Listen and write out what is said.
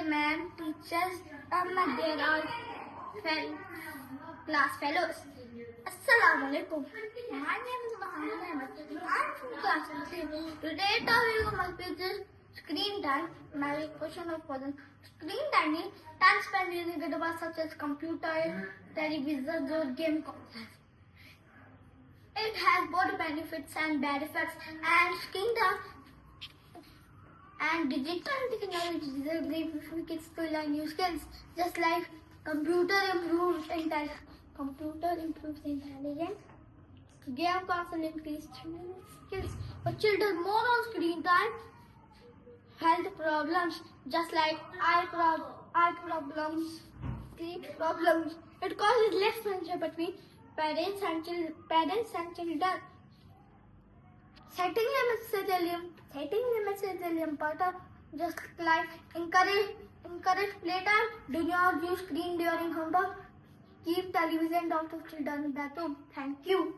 ma'am, teachers, and my dear all class fellows. Assalamu alaikum. My name is Mohammed Ahmed. I'm from class 3. Today topic of my speech is screen time. My question of question. Screen time is time spent using the device such as computer, television, or game consoles. It has both benefits and bad effects, and screen time and digital technology is a great for kids to learn new skills, just like computer improves intelligence, game console increase skills. But children more on screen time, health problems, just like eye problems, sleep problems. It causes less friendship between parents and children. Setting limits is really important. Just like encourage playtime. Do not use screen during homework. Keep television out of children's bathroom. Thank you.